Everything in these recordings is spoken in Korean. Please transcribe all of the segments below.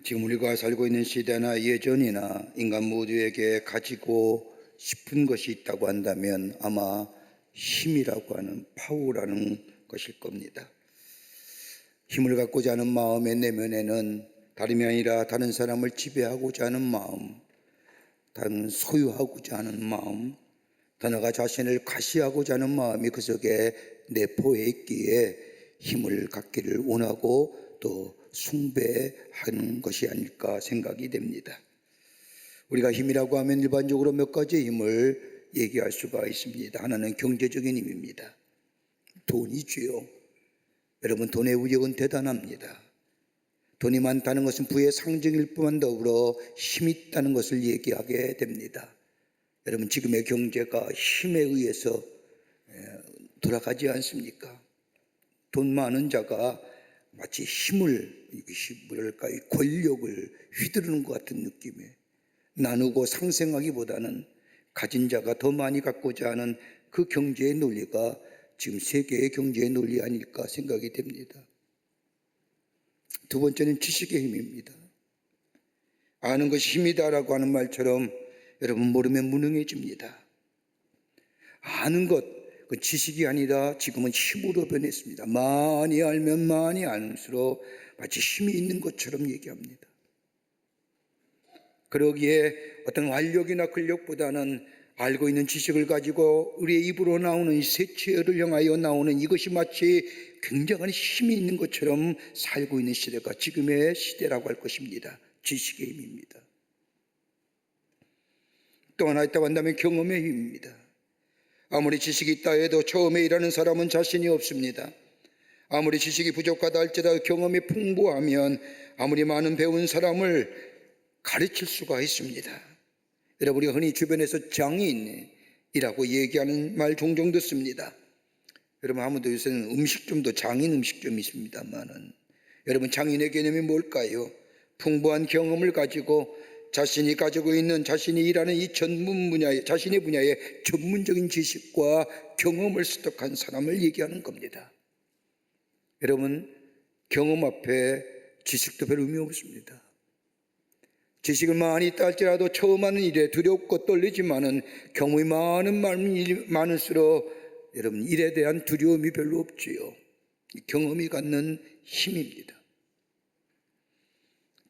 지금 우리가 살고 있는 시대나 예전이나 인간 모두에게 가지고 싶은 것이 있다고 한다면 아마 힘이라고 하는 파워라는 것일 겁니다. 힘을 갖고자 하는 마음의 내면에는 다름이 아니라 다른 사람을 지배하고자 하는 마음, 다른 소유하고자 하는 마음, 더 나아가 자신을 과시하고자 하는 마음이 그 속에 내포해 있기에 힘을 갖기를 원하고 또 숭배하는 것이 아닐까 생각이 됩니다. 우리가 힘이라고 하면 일반적으로 몇 가지 힘을 얘기할 수가 있습니다. 하나는 경제적인 힘입니다. 돈이지요. 여러분, 돈의 위력은 대단합니다. 돈이 많다는 것은 부의 상징일 뿐만 더불어 힘이 있다는 것을 얘기하게 됩니다. 여러분, 지금의 경제가 힘에 의해서 돌아가지 않습니까? 돈 많은 자가 마치 힘을, 뭐랄까, 권력을 휘두르는 것 같은 느낌에 나누고 상생하기보다는 가진 자가 더 많이 갖고자 하는 그 경제의 논리가 지금 세계의 경제의 논리 아닐까 생각이 됩니다. 두 번째는 지식의 힘입니다. 아는 것이 힘이다라고 하는 말처럼 여러분, 모르면 무능해집니다. 아는 것, 그 지식이 아니라 지금은 힘으로 변했습니다. 많이 알면 많이 알수록 마치 힘이 있는 것처럼 얘기합니다. 그러기에 어떤 완력이나 근력보다는 알고 있는 지식을 가지고 우리의 입으로 나오는 이 세체를 향하여 나오는 이것이 마치 굉장한 힘이 있는 것처럼 살고 있는 시대가 지금의 시대라고 할 것입니다. 지식의 힘입니다. 또 하나 있다고 한다면 경험의 힘입니다. 아무리 지식이 있다 해도 처음에 일하는 사람은 자신이 없습니다. 아무리 지식이 부족하다 할지라도 경험이 풍부하면 아무리 많은 배운 사람을 가르칠 수가 있습니다. 여러분, 우리가 흔히 주변에서 장인이라고 얘기하는 말 종종 듣습니다. 여러분, 아무도 요새는 음식점도 장인 음식점이 있습니다만은, 여러분, 장인의 개념이 뭘까요? 풍부한 경험을 가지고 자신이 가지고 있는 자신이 일하는 이 전문 분야에, 자신의 분야에 전문적인 지식과 경험을 습득한 사람을 얘기하는 겁니다. 여러분, 경험 앞에 지식도 별 의미 없습니다. 지식을 많이 있다 할지라도 처음 하는 일에 두렵고 떨리지만은 경험이 많을수록 여러분, 일에 대한 두려움이 별로 없지요. 경험이 갖는 힘입니다.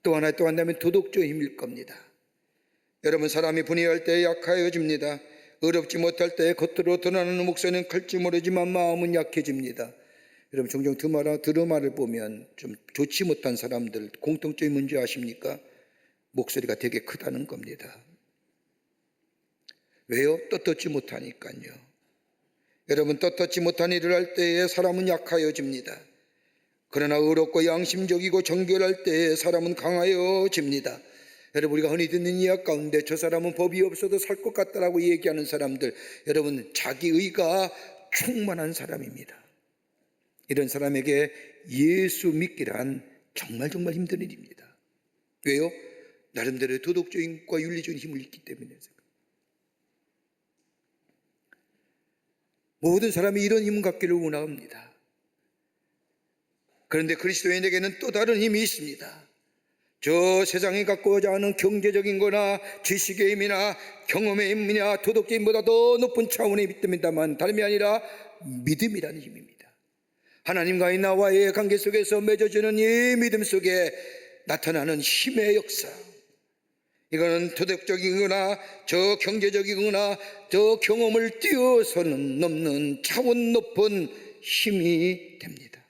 또 하나 또 한다면 도덕적 힘일 겁니다. 여러분, 사람이 분해할 때 약해집니다. 어렵지 못할 때 겉으로 드러나는 목소리는 클지 모르지만 마음은 약해집니다. 여러분, 종종 드라마를 보면 좀 좋지 못한 사람들 공통점이 뭔지 아십니까? 목소리가 되게 크다는 겁니다. 왜요? 떳떳지 못하니까요. 여러분, 떳떳지 못한 일을 할 때에 사람은 약하여집니다. 그러나 의롭고 양심적이고 정결할 때에 사람은 강하여집니다. 여러분, 우리가 흔히 듣는 이야기 가운데 저 사람은 법이 없어도 살 것 같다라고 얘기하는 사람들, 여러분, 자기의가 충만한 사람입니다. 이런 사람에게 예수 믿기란 정말 힘든 일입니다. 왜요? 나름대로의 도덕적인과 윤리적인 힘을 있기 때문에. 모든 사람이 이런 힘을 갖기를 원합니다. 그런데 그리스도인에게는 또 다른 힘이 있습니다. 저 세상이 갖고자 하는 경제적인 거나 지식의 힘이나 경험의 힘이나 도덕적 힘보다 더 높은 차원의 믿음이다만 다름이 아니라 믿음이라는 힘입니다. 하나님과의 나와의 관계 속에서 맺어지는 이 믿음 속에 나타나는 힘의 역사, 이거는 도덕적이거나 저 경제적이거나 저 경험을 뛰어서는 넘는 차원 높은 힘이 됩니다.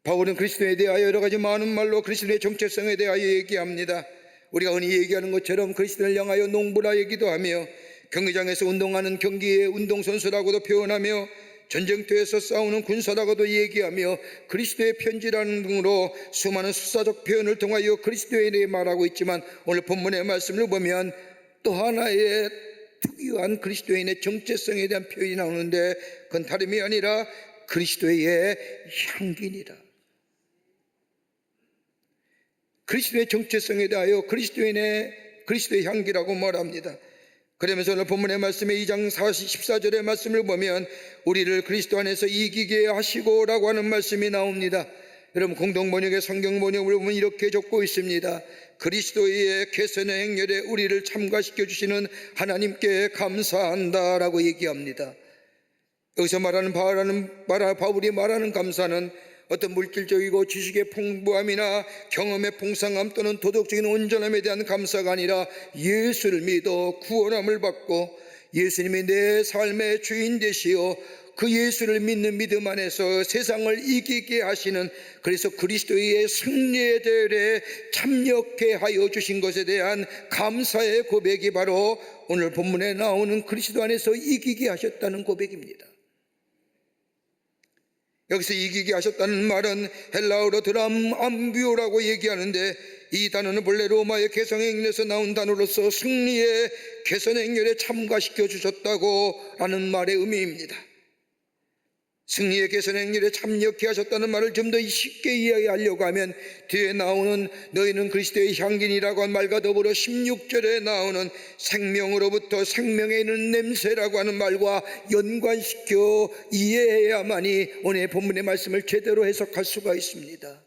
바울은 그리스도에 대하여 여러 가지 많은 말로 그리스도의 정체성에 대하여 얘기합니다. 우리가 흔히 얘기하는 것처럼 그리스도를 향하여 농부라 얘기도 하며 경기장에서 운동하는 경기의 운동선수라고도 표현하며 전쟁터에서 싸우는 군사라고도 얘기하며 그리스도의 편지라는 등으로 수많은 수사적 표현을 통하여 그리스도에 대해 말하고 있지만 오늘 본문의 말씀을 보면 또 하나의 특유한 그리스도인의 정체성에 대한 표현이 나오는데 그건 다름이 아니라 그리스도의 향기니라. 그리스도의 정체성에 대하여 그리스도의 향기라고 말합니다. 그러면서 오늘 본문의 말씀에 2장 14절의 말씀을 보면 우리를 그리스도 안에서 이기게 하시고 라고 하는 말씀이 나옵니다. 여러분, 공동번역의 성경 번역을 보면 이렇게 적고 있습니다. 그리스도의 개선의 행렬에 우리를 참가시켜 주시는 하나님께 감사한다라고 얘기합니다. 여기서 말하는 바울이 말하는 감사는 어떤 물질적이고 지식의 풍부함이나 경험의 풍성함 또는 도덕적인 온전함에 대한 감사가 아니라 예수를 믿어 구원함을 받고 예수님이 내 삶의 주인 되시어 그 예수를 믿는 믿음 안에서 세상을 이기게 하시는, 그래서 그리스도의 승리의 대열에 참여케 하여 주신 것에 대한 감사의 고백이 바로 오늘 본문에 나오는 그리스도 안에서 이기게 하셨다는 고백입니다. 여기서 이기게 하셨다는 말은 헬라어로 드람 암비오라고 얘기하는데, 이 단어는 본래 로마의 개성행렬에서 나온 단어로서 승리의 개선행렬에 참가시켜 주셨다고 하는 말의 의미입니다. 승리의 개선행렬에 참여케 하셨다는 말을 좀 더 쉽게 이해하려고 하면 뒤에 나오는 너희는 그리스도의 향기니라고 한 말과 더불어 16절에 나오는 생명으로부터 생명에 있는 냄새라고 하는 말과 연관시켜 이해해야만이 오늘 본문의 말씀을 제대로 해석할 수가 있습니다.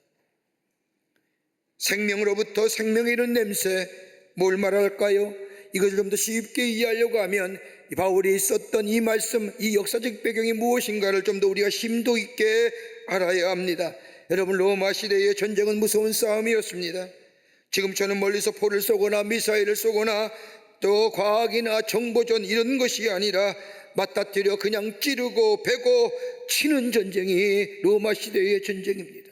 생명으로부터 생명에 이른 냄새, 뭘 말할까요? 이것을 좀 더 쉽게 이해하려고 하면 바울이 썼던 이 말씀, 이 역사적 배경이 무엇인가를 좀 더 우리가 심도 있게 알아야 합니다. 여러분, 로마 시대의 전쟁은 무서운 싸움이었습니다. 지금처럼 멀리서 포를 쏘거나 미사일을 쏘거나 또 과학이나 정보전 이런 것이 아니라 맞닥뜨려 그냥 찌르고 베고 치는 전쟁이 로마 시대의 전쟁입니다.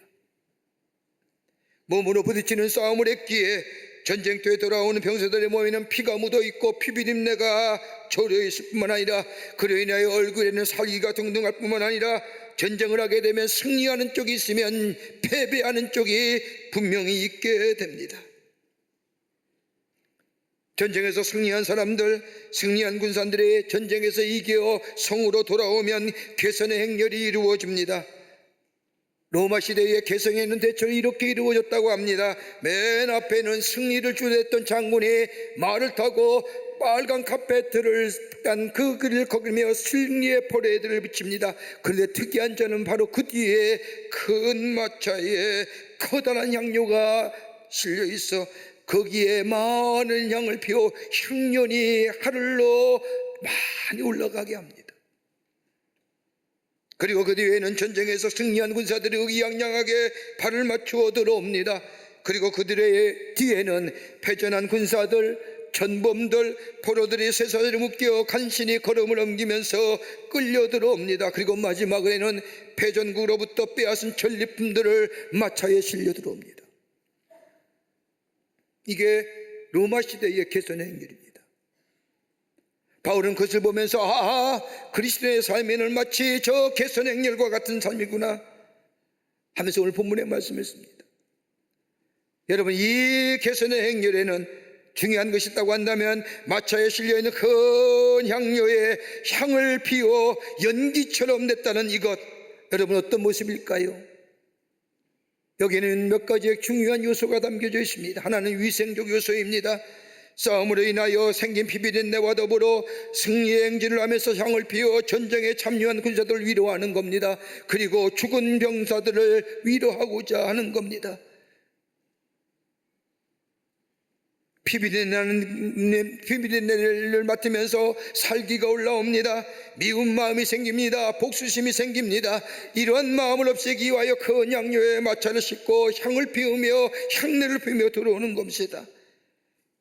몸으로 부딪히는 싸움을 했기에 전쟁터에 돌아오는 병사들의 몸에는 피가 묻어있고 피비린내가 절여있을 뿐만 아니라 그로 인하여 얼굴에는 살기가 등등할 뿐만 아니라 전쟁을 하게 되면 승리하는 쪽이 있으면 패배하는 쪽이 분명히 있게 됩니다. 전쟁에서 승리한 사람들, 승리한 군사들의 전쟁에서 이겨 성으로 돌아오면 개선의 행렬이 이루어집니다. 로마 시대의 개성에는 대체로 이렇게 이루어졌다고 합니다. 맨 앞에는 승리를 주도했던 장군이 말을 타고 빨간 카페트를 딴 그 길을 걸으며 승리의 퍼레이드를 비칩니다. 그런데 특이한 점은 바로 그 뒤에 큰 마차에 커다란 향료가 실려 있어 거기에 많은 향을 피워 향연이 하늘로 많이 올라가게 합니다. 그리고 그 뒤에는 전쟁에서 승리한 군사들이 의기양양하게 발을 맞추어 들어옵니다. 그리고 그들의 뒤에는 패전한 군사들, 전범들, 포로들이 쇠사슬에 묶여 간신히 걸음을 옮기면서 끌려 들어옵니다. 그리고 마지막에는 패전국으로부터 빼앗은 전리품들을 마차에 실려 들어옵니다. 이게 로마 시대의 개선의 행렬입니다. 바울은 그것을 보면서 그리스도의 삶에는 마치 저 개선의 행렬과 같은 삶이구나 하면서 오늘 본문에 말씀했습니다. 여러분, 이 개선의 행렬에는 중요한 것이 있다고 한다면 마차에 실려있는 큰 향료에 향을 피워 연기처럼 냈다는 이것, 여러분 어떤 모습일까요? 여기에는 몇 가지의 중요한 요소가 담겨져 있습니다. 하나는 위생적 요소입니다. 싸움으로 인하여 생긴 피비린내와 더불어 승리의 행진을 하면서 향을 피워 전쟁에 참여한 군사들을 위로하는 겁니다. 그리고 죽은 병사들을 위로하고자 하는 겁니다. 피비린내를 맡으면서 살기가 올라옵니다. 미운 마음이 생깁니다. 복수심이 생깁니다. 이러한 마음을 없애기 위하여 큰 향료에 마차를 싣고 향을 피우며 향내를 피우며 들어오는 겁니다.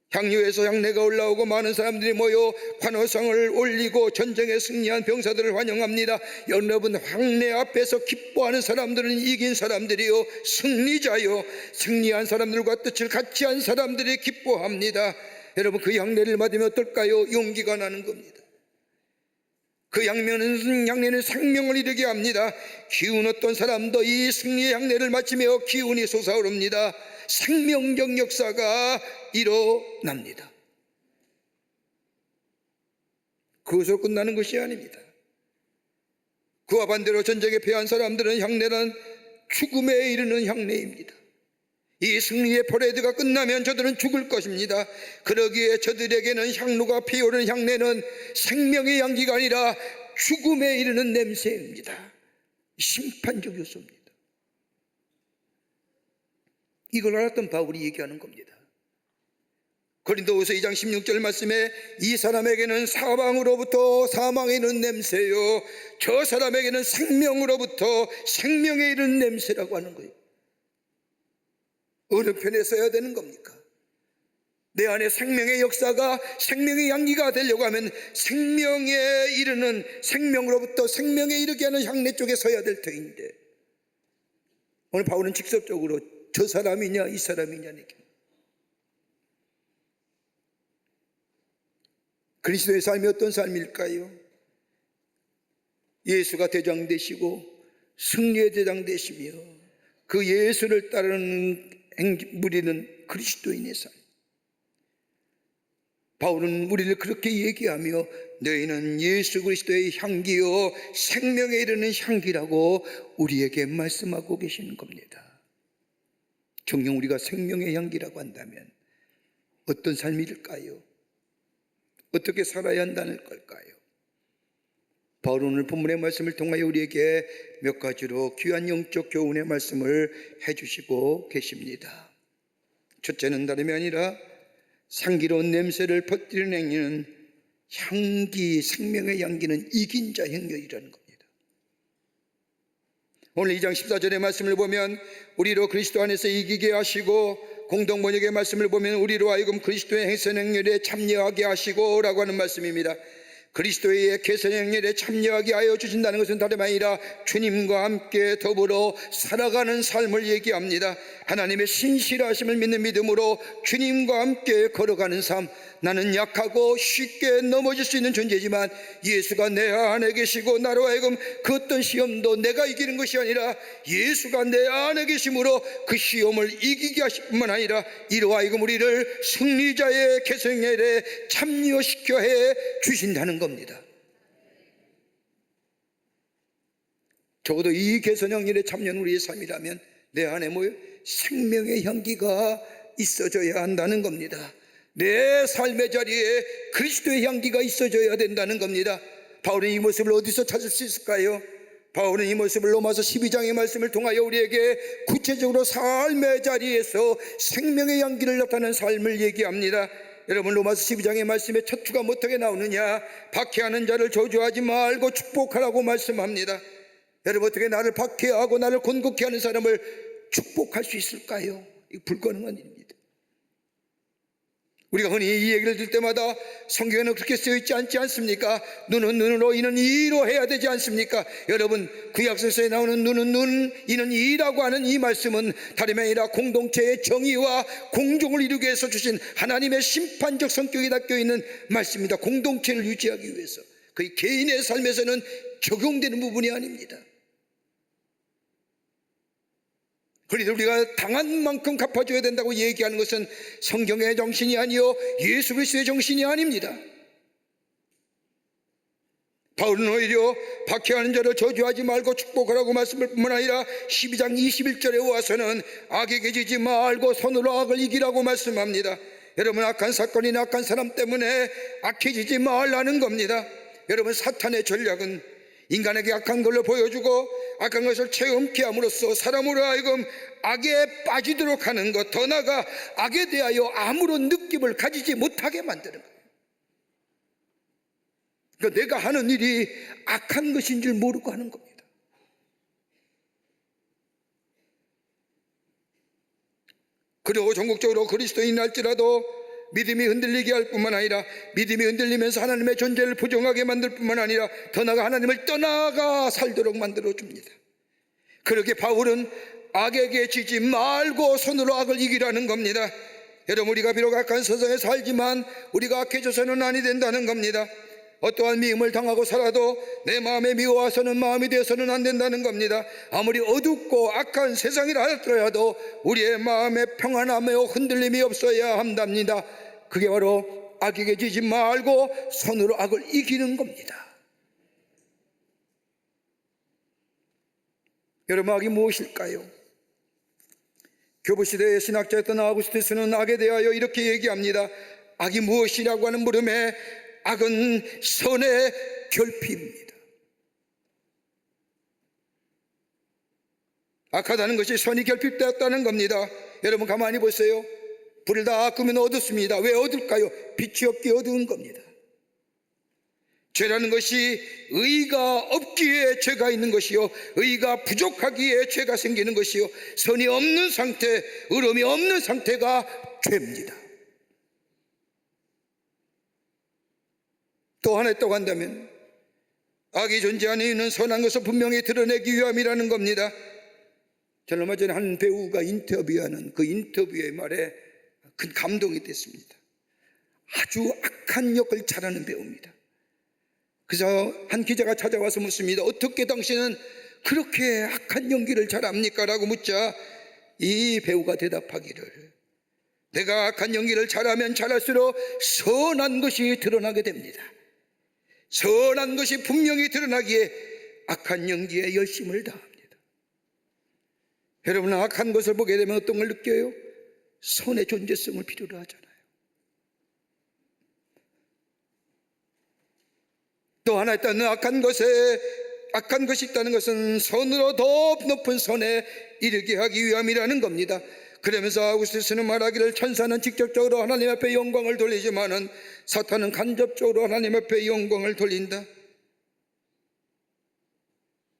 향유에서 향내가 올라오고 많은 사람들이 모여 환호성을 올리고 전쟁에 승리한 병사들을 환영합니다. 여러분, 향내 앞에서 기뻐하는 사람들은 이긴 사람들이요, 승리자요, 승리한 사람들과 뜻을 같이 한 사람들이 기뻐합니다. 여러분, 그 향내를 맞으면 어떨까요? 용기가 나는 겁니다. 그 향내는 생명을 이루게 합니다. 기운 어떤 사람도 이 승리의 향내를 맞으며 기운이 솟아오릅니다. 생명적 역사가 일어납니다. 그것으로 끝나는 것이 아닙니다. 그와 반대로 전쟁에 패한 사람들은 향내는 죽음에 이르는 향내입니다. 이 승리의 퍼레이드가 끝나면 저들은 죽을 것입니다. 그러기에 저들에게는 향로가 피어오르는 향내는 생명의 향기가 아니라 죽음에 이르는 냄새입니다. 심판적 요소입니다. 이걸 알았던 바울이 얘기하는 겁니다. 고린도후서 2장 16절 말씀에 이 사람에게는 사방으로부터 사망에 이르는 냄새요, 저 사람에게는 생명으로부터 생명에 이르는 냄새라고 하는 거예요. 어느 편에 써야 되는 겁니까? 내 안에 생명의 역사가, 생명의 향기가 되려고 하면 생명에 이르는, 생명으로부터 생명에 이르게 하는 향내 쪽에 서야 될 터인데, 오늘 바울은 직접적으로 저 사람이냐 이 사람이냐 얘기합니다. 그리스도의 삶이 어떤 삶일까요? 예수가 대장 되시고 승리의 대장 되시며 그 예수를 따르는 우리는 그리스도인의 삶. 바울은 우리를 그렇게 얘기하며 너희는 예수 그리스도의 향기요 생명에 이르는 향기라고 우리에게 말씀하고 계시는 겁니다. 정녕 우리가 생명의 향기라고 한다면 어떤 삶일까요? 어떻게 살아야 한다는 걸까요? 바울은 오늘 본문의 말씀을 통하여 우리에게 몇 가지로 귀한 영적 교훈의 말씀을 해주시고 계십니다. 첫째는 다름이 아니라 향기로운 냄새를 퍼뜨리는 행위는 향기, 생명의 향기는 이긴 자 행렬이라는 겁니다. 오늘 2장 14절의 말씀을 보면 우리로 그리스도 안에서 이기게 하시고, 공동번역의 말씀을 보면 우리로 하여금 그리스도의 개선 행렬에 참여하게 하시고 라고 하는 말씀입니다. 그리스도의 개선 행렬에 참여하게 하여 주신다는 것은 다름 아니라 주님과 함께 더불어 살아가는 삶을 얘기합니다. 하나님의 신실하심을 믿는 믿음으로 주님과 함께 걸어가는 삶. 나는 약하고 쉽게 넘어질 수 있는 존재지만 예수가 내 안에 계시고 나로 하여금 그 어떤 시험도 내가 이기는 것이 아니라 예수가 내 안에 계심으로 그 시험을 이기게 하실 뿐만 아니라 이로 하여금 우리를 승리자의 개성엘에 참여시켜 해 주신다는 겁니다. 적어도 이 개선형일에 참여는 우리의 삶이라면 내 안에 생명의 향기가 있어져야 한다는 겁니다. 내 삶의 자리에 그리스도의 향기가 있어져야 된다는 겁니다. 바울은 이 모습을 어디서 찾을 수 있을까요? 바울은 이 모습을 로마서 12장의 말씀을 통하여 우리에게 구체적으로 삶의 자리에서 생명의 향기를 나타내는 삶을 얘기합니다. 여러분, 로마서 12장의 말씀에 첫 주가 어떻게 나오느냐? 박해하는 자를 저주하지 말고 축복하라고 말씀합니다. 여러분, 어떻게 나를 박해하고 나를 곤곡해 하는 사람을 축복할 수 있을까요? 이거 불가능한 일입니다. 우리가 흔히 이 얘기를 들 때마다 성경에는 그렇게 쓰여있지 않지 않습니까? 눈은 눈으로 이는 이로 해야 되지 않습니까? 여러분, 구약성서에 나오는 눈은 눈, 이는 이라고 하는 이 말씀은 다름이 아니라 공동체의 정의와 공정을 이루기 위해서 주신 하나님의 심판적 성격이 담겨있는 말씀입니다. 공동체를 유지하기 위해서. 그 개인의 삶에서는 적용되는 부분이 아닙니다. 그래도 우리가 당한 만큼 갚아줘야 된다고 얘기하는 것은 성경의 정신이 아니요 예수 그리스도의 정신이 아닙니다. 바울은 오히려 박해하는 자를 저주하지 말고 축복하라고 말씀할 뿐만 아니라 12장 21절에 와서는 악에게 지지 말고 손으로 악을 이기라고 말씀합니다. 여러분, 악한 사건이나 악한 사람 때문에 악해지지 말라는 겁니다. 여러분, 사탄의 전략은 인간에게 악한 걸로 보여주고 악한 것을 체험케 함으로써 사람으로 하여금 악에 빠지도록 하는 것, 더 나아가 악에 대하여 아무런 느낌을 가지지 못하게 만드는 거예요. 그러니까 내가 하는 일이 악한 것인 줄 모르고 하는 겁니다. 그리고 전국적으로 그리스도인이 할지라도 믿음이 흔들리게 할 뿐만 아니라 믿음이 흔들리면서 하나님의 존재를 부정하게 만들 뿐만 아니라 더 나아가 하나님을 떠나가 살도록 만들어줍니다. 그렇게 바울은 악에게 지지 말고 손으로 악을 이기라는 겁니다. 여러분, 우리가 비록 악한 세상에 살지만 우리가 악해져서는 아니 된다는 겁니다. 어떠한 미움을 당하고 살아도 내 마음에 미워와서는 마음이 되어서는 안 된다는 겁니다. 아무리 어둡고 악한 세상이라 할지라도 우리의 마음에 평안함에 흔들림이 없어야 한답니다. 그게 바로 악에게 지지 말고 손으로 악을 이기는 겁니다. 여러분, 악이 무엇일까요? 교부시대의 신학자였던 아우구스티스는 악에 대하여 이렇게 얘기합니다. 악이 무엇이라고 하는 물음에 악은 선의 결핍입니다. 악하다는 것이 선이 결핍되었다는 겁니다. 여러분 가만히 보세요. 불을 다 끄면 어둡습니다. 왜 어둘까요? 빛이 없기에 어두운 겁니다. 죄라는 것이 의가 없기에 죄가 있는 것이요, 의가 부족하기에 죄가 생기는 것이요, 선이 없는 상태, 의로움이 없는 상태가 죄입니다. 또 하나 있다고 한다면 악이 존재하는 이유는 선한 것을 분명히 드러내기 위함이라는 겁니다. 저는 얼마 전에 한 배우가 인터뷰하는 그 인터뷰의 말에 큰 감동이 됐습니다. 아주 악한 역을 잘하는 배우입니다. 그래서 한 기자가 찾아와서 묻습니다. 어떻게 당신은 그렇게 악한 연기를 잘합니까? 라고 묻자 이 배우가 대답하기를, 내가 악한 연기를 잘하면 잘할수록 선한 것이 드러나게 됩니다. 선한 것이 분명히 드러나기에 악한 연기에 열심을 다합니다. 여러분은 악한 것을 보게 되면 어떤 걸 느껴요? 선의 존재성을 필요로 하잖아요. 또 하나 있다는 악한 것이 있다는 것은 선으로 더 높은 선에 이르게 하기 위함이라는 겁니다. 그러면서 아우구스티스는 말하기를, 천사는 직접적으로 하나님 앞에 영광을 돌리지만은 사탄은 간접적으로 하나님 앞에 영광을 돌린다.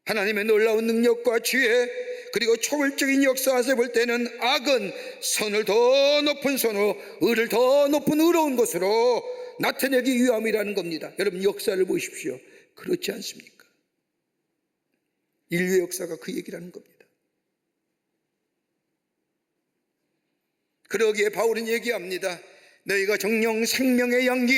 하나님의 놀라운 능력과 지혜 그리고 초월적인 역사에서 볼 때는 악은 선을 더 높은 선으로, 의를 더 높은 의로운 것으로 나타내기 위함이라는 겁니다. 여러분 역사를 보십시오. 그렇지 않습니까? 인류의 역사가 그 얘기를 하는 겁니다. 그러기에 바울은 얘기합니다. 너희가 정령 생명의 양기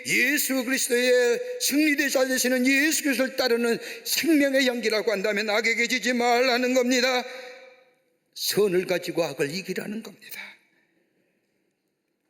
예수 그리스도의 승리되사 되시는 예수 그리스도를 따르는 생명의 양기라고 한다면 악에게 지지 말라는 겁니다. 선을 가지고 악을 이기라는 겁니다.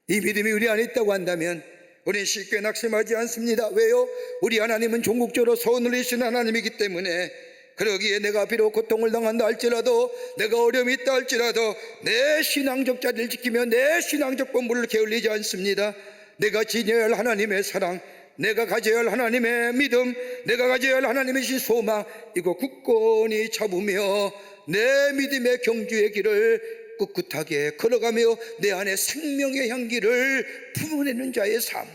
이 믿음이 우리 안에 있다고 한다면 우리는 쉽게 낙심하지 않습니다. 왜요? 우리 하나님은 종국적으로 선을 이루시는 하나님이기 때문에. 그러기에 내가 비록 고통을 당한다 할지라도, 내가 어려움이 있다 할지라도 내 신앙적 자리를 지키며 내 신앙적 본분을 게을리지 않습니다. 내가 지녀야 할 하나님의 사랑, 내가 가져야 할 하나님의 믿음, 내가 가져야 할 하나님의 소망, 이거 굳건히 잡으며 내 믿음의 경주의 길을 꿋꿋하게 걸어가며 내 안에 생명의 향기를 품어내는 자의 삶,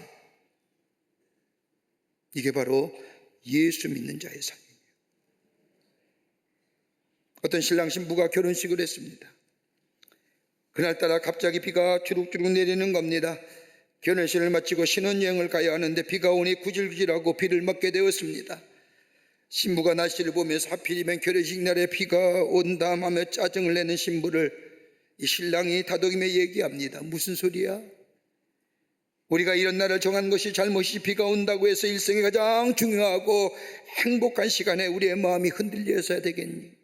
이게 바로 예수 믿는 자의 삶이에요. 어떤 신랑 신부가 결혼식을 했습니다. 그날따라 갑자기 비가 주룩주룩 내리는 겁니다. 결혼식을 마치고 신혼여행을 가야 하는데 비가 오니 구질구질하고 비를 맞게 되었습니다. 신부가 날씨를 보면서 하필이면 결혼식 날에 비가 온다 하며 짜증을 내는 신부를 이 신랑이 다독이며 얘기합니다. 무슨 소리야? 우리가 이런 날을 정한 것이 잘못이지, 비가 온다고 해서 일생에 가장 중요하고 행복한 시간에 우리의 마음이 흔들려서야 되겠니?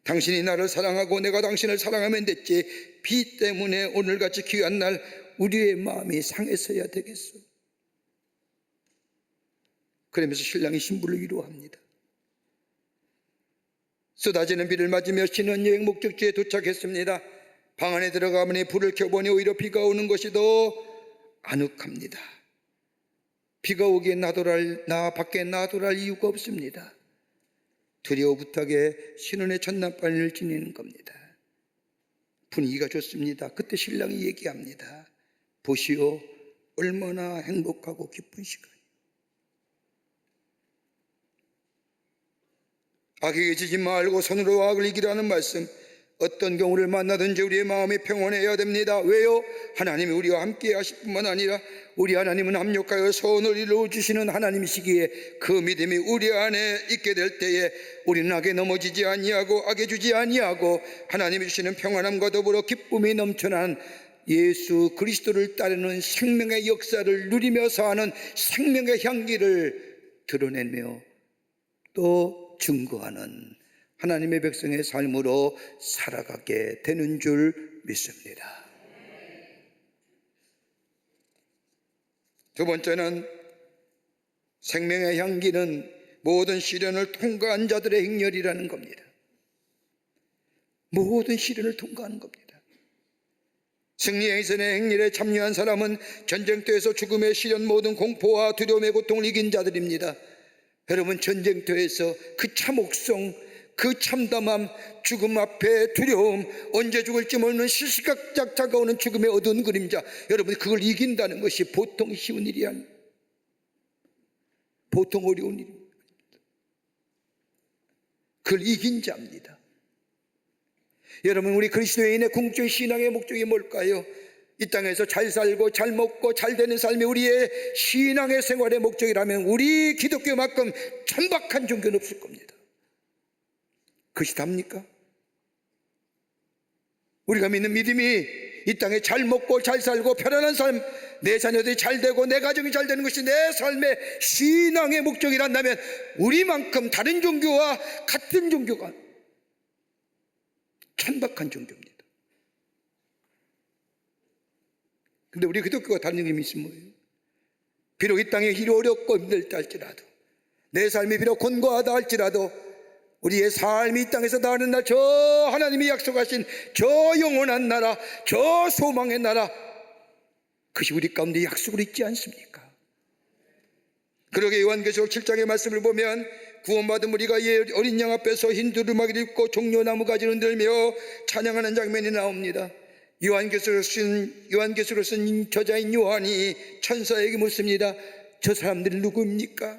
당신이 나를 사랑하고 내가 당신을 사랑하면 됐지, 비 때문에 오늘같이 귀한 날 우리의 마음이 상했어야 되겠어. 그러면서 신랑이 신부를 위로합니다. 쏟아지는 비를 맞으며 신혼여행 목적지에 도착했습니다. 방 안에 들어가보니 불을 켜보니 오히려 비가 오는 것이 더 아늑합니다. 비가 오기에 나 밖에 나돌할 이유가 없습니다. 두려워부탁에 신혼의 첫날밤을 지내는 겁니다. 분위기가 좋습니다. 그때 신랑이 얘기합니다. 보시오, 얼마나 행복하고 기쁜 시간이에요. 악에게 지지 말고 손으로 악을 이기라는 말씀, 어떤 경우를 만나든지 우리의 마음이 평온해야 됩니다. 왜요? 하나님이 우리와 함께 하실 뿐만 아니라 우리 하나님은 합력하여 선을 이루어주시는 하나님이시기에 그 믿음이 우리 안에 있게 될 때에 우리는 악에 넘어지지 아니하고 악에 주지 아니하고 하나님이 주시는 평안함과 더불어 기쁨이 넘쳐난 예수 그리스도를 따르는 생명의 역사를 누리며 사는 생명의 향기를 드러내며 또 증거하는 하나님의 백성의 삶으로 살아가게 되는 줄 믿습니다. 두 번째는 생명의 향기는 모든 시련을 통과한 자들의 행렬이라는 겁니다. 모든 시련을 통과하는 겁니다. 승리의 행선의 행렬에 참여한 사람은 전쟁터에서 죽음의 시련, 모든 공포와 두려움의 고통을 이긴 자들입니다. 여러분, 전쟁터에서 그 참혹성, 그 참담함, 죽음 앞에 두려움, 언제 죽을지 모르는 시시각각 다가오는 죽음의 어두운 그림자, 여러분 그걸 이긴다는 것이 보통 쉬운 일이 아닙니다. 보통 어려운 일입니다. 그걸 이긴 자입니다. 여러분, 우리 그리스도인의 궁극적인 신앙의 목적이 뭘까요? 이 땅에서 잘 살고 잘 먹고 잘 되는 삶이 우리의 신앙의 생활의 목적이라면 우리 기독교만큼 천박한 종교는 없을 겁니다. 그것이 답니까? 우리가 믿는 믿음이 이 땅에 잘 먹고 잘 살고 편안한 삶, 내 자녀들이 잘 되고 내 가정이 잘 되는 것이 내 삶의 신앙의 목적이란다면 우리만큼 다른 종교와 같은 종교가 천박한 종교입니다. 그런데 우리 기독교가 다른 점이 있으면 뭐예요? 비록 이 땅에 일이 어렵고 힘들다 할지라도, 내 삶이 비록 곤고하다 할지라도, 우리의 삶이 이 땅에서 다하는 날 저 하나님이 약속하신 저 영원한 나라, 저 소망의 나라, 그것이 우리 가운데 약속을 잊지 않습니까? 그러게 요한계시록 7장의 말씀을 보면 구원받은 우리가 어린 양 앞에서 흰 두루마기를 입고 종려나무 가지를 흔들며 찬양하는 장면이 나옵니다. 요한계시록을 쓴 저자인 요한이 천사에게 묻습니다. 저 사람들이 누구입니까?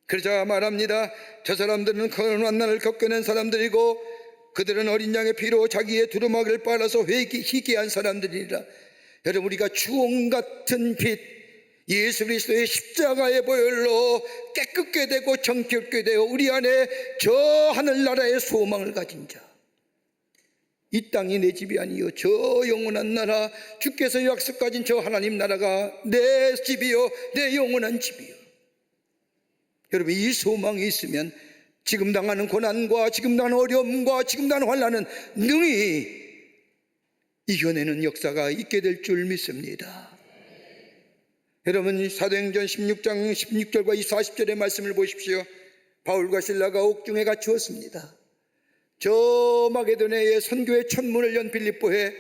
그러자 말합니다. 저 사람들은 거룩한 날을 겪어낸 사람들이고 그들은 어린 양의 피로 자기의 두루마기를 빨아서 희귀한 사람들이라. 여러분, 우리가 주홍 같은 빛, 예수 그리스도의 십자가의 보혈로 깨끗게 되고 정결게 되어 우리 안에 저 하늘나라의 소망을 가진 자, 이 땅이 내 집이 아니요 저 영원한 나라, 주께서 약속하신 저 하나님 나라가 내 집이요 내 영원한 집이요. 여러분, 이 소망이 있으면 지금 당하는 고난과 지금 당하는 어려움과 지금 당하는 환난은 능히 이겨내는 역사가 있게 될 줄 믿습니다. 여러분, 사도행전 16장 16절과 40절의 말씀을 보십시오. 바울과 실라가 옥중에 갇히었습니다. 저 마게도냐의 선교의 천문을 연 빌립보에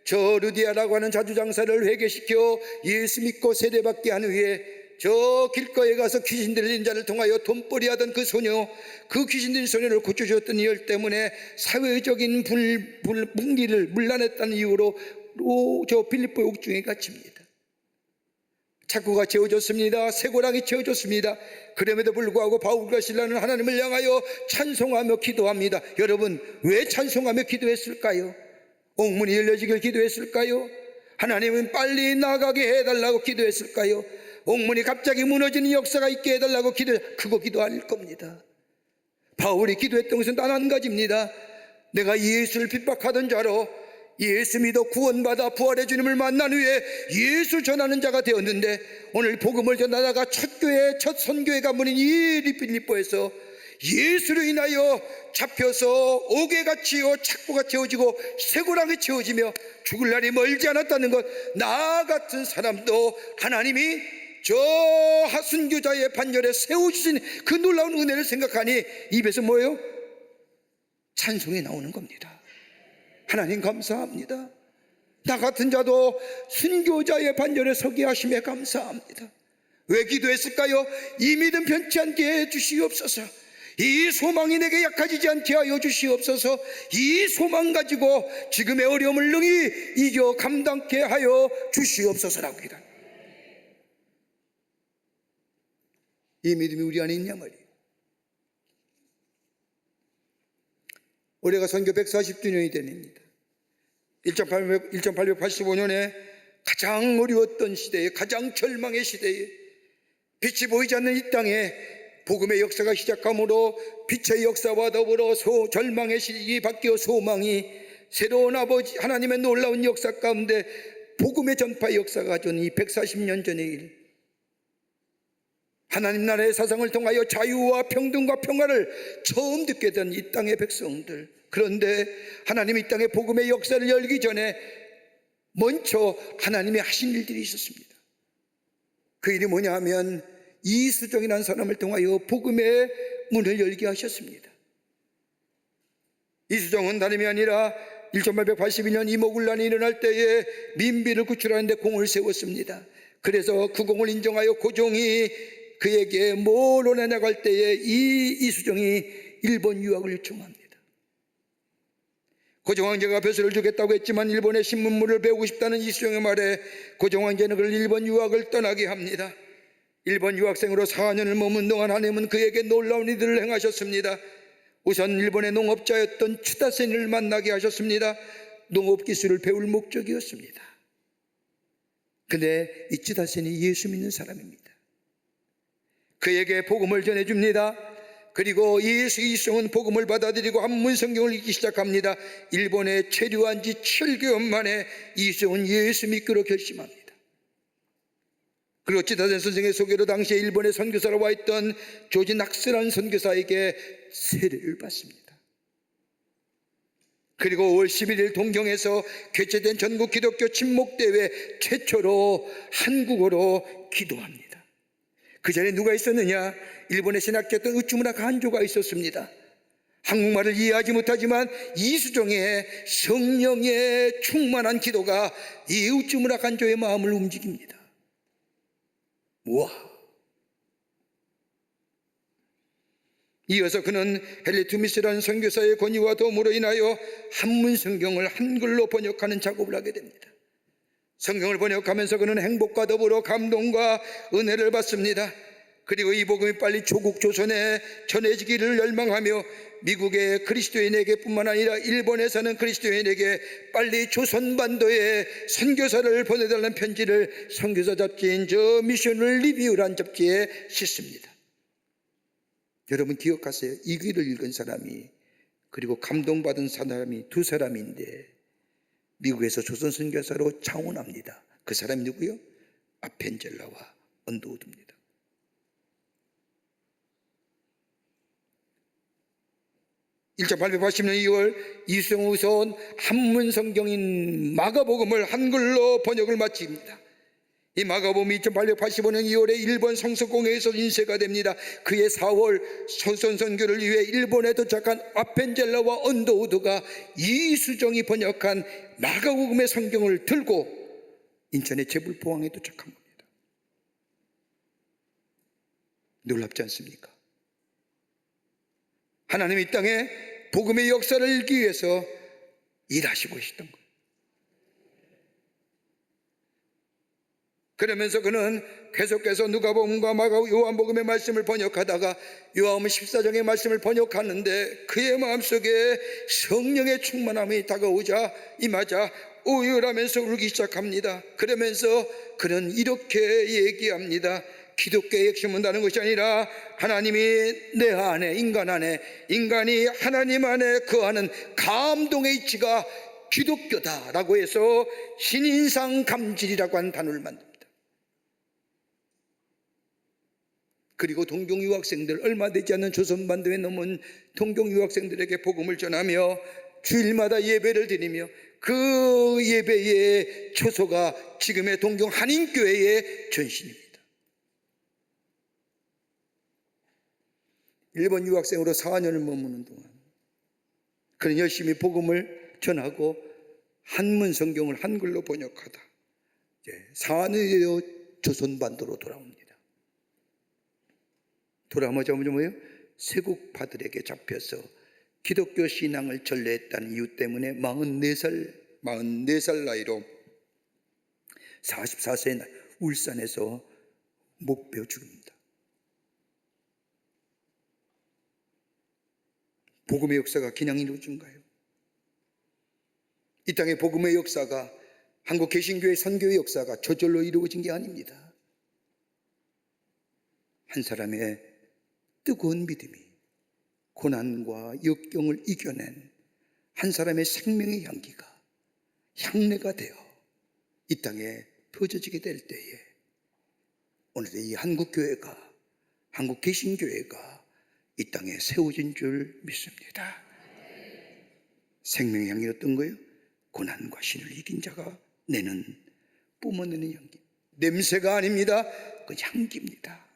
저 루디아라고 하는 자주장사를 회개시켜 예수 믿고 세례받게 한 후에 저 길거리에 가서 귀신 들린 자를 통하여 돈벌이 하던 그 소녀, 그 귀신 들린 소녀를 고쳐주었던 이 일 때문에 사회적인 분리를 물러냈다는 이유로 저 빌립보 옥중에 갇힙니다. 착고가 채워졌습니다. 쇠고랑이 채워졌습니다. 그럼에도 불구하고 바울과 실라는 하나님을 향하여 찬송하며 기도합니다. 여러분, 왜 찬송하며 기도했을까요? 옥문이 열려지길 기도했을까요? 하나님은 빨리 나가게 해달라고 기도했을까요? 옥문이 갑자기 무너지는 역사가 있게 해달라고 그거 기도 아닐 겁니다. 바울이 기도했던 것은 단 한 가지입니다. 내가 예수를 핍박하던 자로 예수 믿어 구원받아 부활의 주님을 만난 후에 예수 전하는 자가 되었는데, 오늘 복음을 전하다가 첫 선교회 가문인 이 빌립보에서 예수로 인하여 잡혀서 옥에 갇히고 착고가 채워지고 쇠고랑이 채워지며 죽을 날이 멀지 않았다는 것, 나 같은 사람도 하나님이 저 하순교자의 반열에 세워주신 그 놀라운 은혜를 생각하니 입에서 뭐예요? 찬송이 나오는 겁니다. 하나님 감사합니다. 나 같은 자도 순교자의 반열에 서게 하심에 감사합니다. 왜 기도했을까요? 이 믿음 편치 않게 해 주시옵소서. 이 소망이 내게 약해지지 않게 하여 주시옵소서. 이 소망 가지고 지금의 어려움을 능히 이겨 감당케 하여 주시옵소서라고 기도합니다. 이 믿음이 우리 안에 있냐 말이에요. 올해가 선교 140주년이 됩니다. 1885년에 가장 어려웠던 시대에, 가장 절망의 시대에, 빛이 보이지 않는 이 땅에 복음의 역사가 시작함으로 빛의 역사와 더불어 절망의 시기 바뀌어 소망이, 새로운 아버지 하나님의 놀라운 역사 가운데 복음의 전파의 역사가 가져온 이 140년 전의 일, 하나님 나라의 사상을 통하여 자유와 평등과 평화를 처음 듣게 된 이 땅의 백성들. 그런데 하나님이 이 땅에 복음의 역사를 열기 전에 먼저 하나님이 하신 일들이 있었습니다. 그 일이 뭐냐 하면 이수정이라는 사람을 통하여 복음의 문을 열게 하셨습니다. 이수정은 다름이 아니라 1882년 이모군란이 일어날 때에 민비를 구출하는 데 공을 세웠습니다. 그래서 그 공을 인정하여 고종이 그에게 뭘 원하냐고 할 때에 이 이수정이 일본 유학을 요청합니다. 고종황제가 벼슬을 주겠다고 했지만 일본의 신문물을 배우고 싶다는 이수정의 말에 고종황제는 그를 일본 유학을 떠나게 합니다. 일본 유학생으로 4년을 머문 동안 하나님은 그에게 놀라운 일들을 행하셨습니다. 우선 일본의 농업자였던 추다센을 만나게 하셨습니다. 농업 기술을 배울 목적이었습니다. 근데 이 추다센이 예수 믿는 사람입니다. 그에게 복음을 전해줍니다. 그리고 예수 이수정은 복음을 받아들이고 한문 성경을 읽기 시작합니다. 일본에 체류한 지 7개월 만에 이수정은 예수 믿기로 결심합니다. 그리고 추다센 선생의 소개로 당시에 일본에 선교사로 와 있던 조지 낙스라는 선교사에게 세례를 받습니다. 그리고 5월 11일 동경에서 개최된 전국 기독교 친목대회 최초로 한국어로 기도합니다. 그 전에 누가 있었느냐? 일본의 신학자였던 으쭈무라 간조가 있었습니다. 한국말을 이해하지 못하지만 이수정의 성령에 충만한 기도가 이 으쭈무라 간조의 마음을 움직입니다. 우와! 이어서 그는 헨리 투미스라는 선교사의 권위와 도움으로 인하여 한문 성경을 한글로 번역하는 작업을 하게 됩니다. 성경을 번역하면서 그는 행복과 더불어 감동과 은혜를 받습니다. 그리고 이 복음이 빨리 조국 조선에 전해지기를 열망하며 미국의 그리스도인에게 뿐만 아니라 일본에 사는 그리스도인에게 빨리 조선반도에 선교사를 보내달라는 편지를 선교사 잡지인 저 미션을 리뷰라는 잡지에 싣습니다. 여러분 기억하세요. 이 글을 읽은 사람이 그리고 감동받은 사람이 두 사람인데 미국에서 조선 선교사로 창원합니다. 그 사람이 누구요? 아펜젤라와 언더우드입니다. (1880년 2월) 이수정은 우선 한문 성경인 마가복음을 한글로 번역을 마칩니다. 이 마가복음이 1885년 2월에 일본 성서공회에서 인쇄가 됩니다. 그해 4월 조선 선교를 위해 일본에 도착한 아펜젤라와 언더우드가 이수정이 번역한 마가복음의 성경을 들고 인천의 제불포항에 도착한 겁니다. 놀랍지 않습니까? 하나님이 이 땅에 복음의 역사를 읽기 위해서 일하시고 계시던 거예요. 그러면서 그는 계속해서 누가복음과 마가복음, 요한복음의 말씀을 번역하다가 요한복음 14장의 말씀을 번역하는데 그의 마음속에 성령의 충만함이 다가오자 임하자 오열하면서 울기 시작합니다. 그러면서 그는 이렇게 얘기합니다. 기독교의 핵심은 다른 것이 아니라 하나님이 내 안에, 인간 안에, 인간이 하나님 안에 거하는 감동의 이치가 기독교다라고 해서 신인상 감질이라고 하는 단어를 만듭니다. 그리고 동경 유학생들, 얼마 되지 않는 조선반도에 넘은 동경 유학생들에게 복음을 전하며 주일마다 예배를 드리며 그 예배의 초소가 지금의 동경 한인교회의 전신입니다. 일본 유학생으로 4년을 머무는 동안 그는 열심히 복음을 전하고 한문 성경을 한글로 번역하다 4년이 되어 조선반도로 돌아옵니다. 돌아오자마자 뭐예요? 세국파들에게 잡혀서 기독교 신앙을 전례했다는 이유 때문에 44살 나이로 44세 나이 울산에서 목베어 죽습니다. 복음의 역사가 그냥 이루어진가요? 이 땅의 복음의 역사가 한국 개신교의 선교의 역사가 저절로 이루어진 게 아닙니다. 한 사람의 뜨거운 믿음이 고난과 역경을 이겨낸 한 사람의 생명의 향기가 향내가 되어 이 땅에 퍼져지게 될 때에 오늘 이 한국교회가 한국 개신교회가 이 땅에 세워진 줄 믿습니다. 생명의 향기 어떤 거예요? 고난과 신을 이긴 자가 내는 뿜어내는 향기. 냄새가 아닙니다. 그 향기입니다.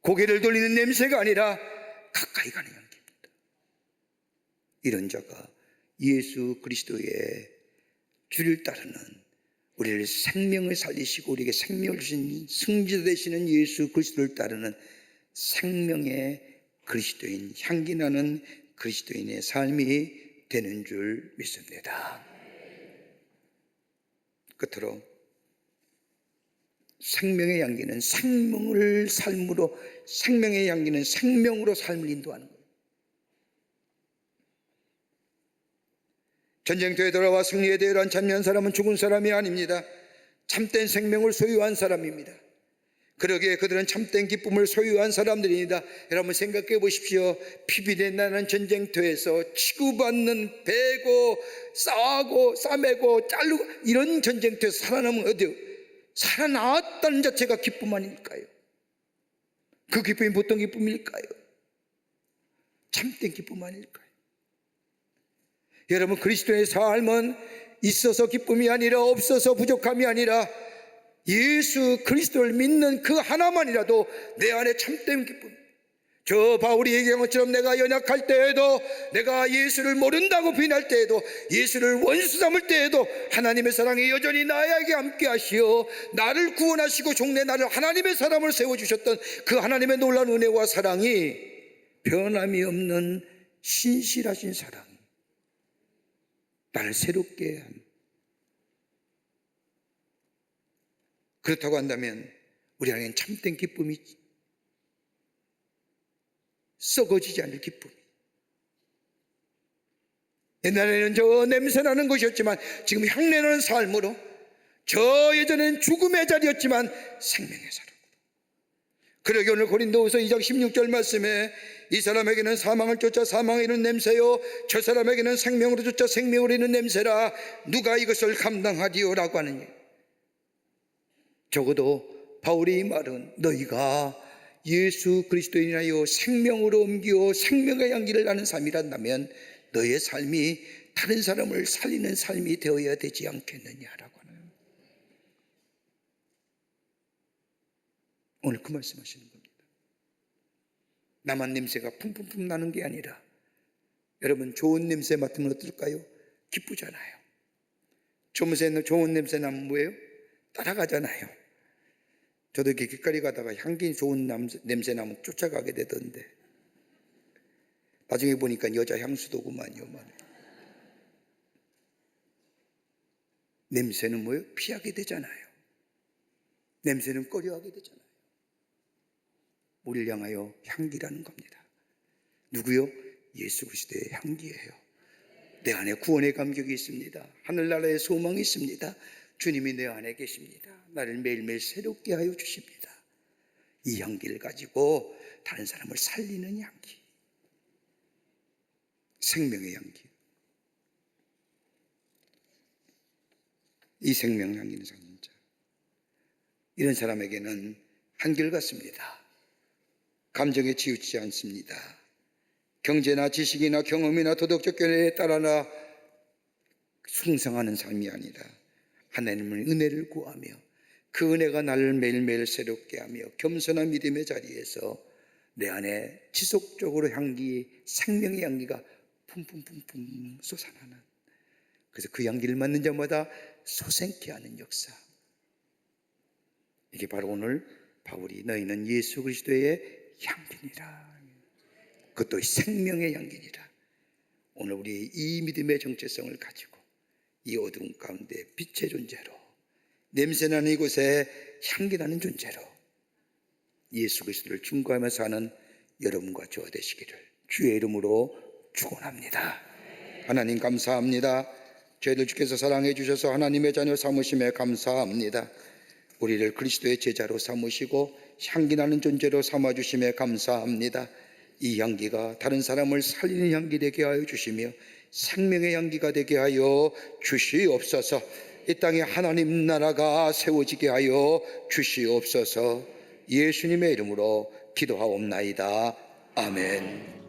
고개를 돌리는 냄새가 아니라 가까이 가는 향기입니다. 이런 자가 예수 그리스도의 주를 따르는 우리를 생명을 살리시고 우리에게 생명을 주신 승자 되시는 예수 그리스도를 따르는 생명의 그리스도인, 향기나는 그리스도인의 삶이 되는 줄 믿습니다. 끝으로 생명의 향기는 생명을 삶으로, 생명의 향기는 생명으로 삶을 인도하는 거예요. 전쟁터에 돌아와 승리에 대열한 참여한 사람은 죽은 사람이 아닙니다. 참된 생명을 소유한 사람입니다. 그러기에 그들은 참된 기쁨을 소유한 사람들입니다. 여러분 생각해 보십시오. 피비린내 나는 전쟁터에서 치고받는, 베고 싸고 싸매고 자르고 이런 전쟁터에서 살아남은 어디요? 살아나왔다는 자체가 기쁨 아닐까요? 그 기쁨이 보통 기쁨일까요? 참된 기쁨 아닐까요? 여러분, 그리스도의 삶은 있어서 기쁨이 아니라 없어서 부족함이 아니라 예수 그리스도를 믿는 그 하나만이라도 내 안에 참된 기쁨. 저 바울이 얘기한 것처럼 내가 연약할 때에도, 내가 예수를 모른다고 비날 때에도, 예수를 원수 삼을 때에도 하나님의 사랑이 여전히 나에게 함께 하시어 나를 구원하시고 종래 나를 하나님의 사람을 세워주셨던 그 하나님의 놀라운 은혜와 사랑이 변함이 없는 신실하신 사랑, 나를 새롭게 함. 그렇다고 한다면 우리 안에는 참된 기쁨이, 썩어지지 않을 기쁨. 옛날에는 저 냄새나는 것이었지만 지금 향내나는 삶으로, 저 예전에는 죽음의 자리였지만 생명의 사람. 그러기 오늘 고린도후서 2장 16절 말씀에 이 사람에게는 사망을 쫓아 사망에 이르는 냄새요 저 사람에게는 생명으로 쫓아 생명으로 이르는 냄새라 누가 이것을 감당하리요? 라고 하느니, 적어도 바울의 이 말은 너희가 예수 그리스도인이여 생명으로 옮겨 생명의 향기를 나는 삶이란다면 너의 삶이 다른 사람을 살리는 삶이 되어야 되지 않겠느냐라고 하는, 오늘 그 말씀하시는 겁니다. 나만 냄새가 품품품 나는 게 아니라, 여러분 좋은 냄새 맡으면 어떨까요? 기쁘잖아요. 좋은 냄새 나면 뭐예요? 따라가잖아요. 저도 이렇게 길거리 가다가 향기 좋은 냄새 나면 쫓아가게 되던데 나중에 보니까 여자 향수도구만요. 냄새는 뭐예요? 피하게 되잖아요. 냄새는 꺼려하게 되잖아요. 우리를 향하여 향기라는 겁니다. 누구요? 예수 그리스도의 향기예요. 내 안에 구원의 감격이 있습니다. 하늘나라의 소망이 있습니다. 주님이 내 안에 계십니다. 나를 매일매일 새롭게 하여 주십니다. 이 향기를 가지고 다른 사람을 살리는 향기, 생명의 향기. 이 생명 향기는 진짜 이런 사람에게는 한결같습니다. 감정에 치우치지 않습니다. 경제나 지식이나 경험이나 도덕적 견해에 따라나 숭상하는 삶이 아니라 하나님의 은혜를 구하며 그 은혜가 나를 매일매일 새롭게 하며 겸손한 믿음의 자리에서 내 안에 지속적으로 향기, 생명의 향기가 품품품품 솟아나는, 그래서 그 향기를 맡는 자마다 소생케 하는 역사. 이게 바로 오늘 바울이 너희는 예수 그리스도의 향기니라, 그것도 생명의 향기니라. 오늘 우리 이 믿음의 정체성을 가지고 이 어두운 가운데 빛의 존재로, 냄새나는 이곳에 향기나는 존재로 예수 그리스도를 증거하며 사는 여러분과 저와 되시기를 주의 이름으로 축원합니다. 하나님 감사합니다. 저희들 주께서 사랑해 주셔서 하나님의 자녀 삼으심에 감사합니다. 우리를 그리스도의 제자로 삼으시고 향기나는 존재로 삼아주심에 감사합니다. 이 향기가 다른 사람을 살리는 향기 되게 하여 주시며 생명의 향기가 되게 하여 주시옵소서. 이 땅에 하나님 나라가 세워지게 하여 주시옵소서. 예수님의 이름으로 기도하옵나이다. 아멘.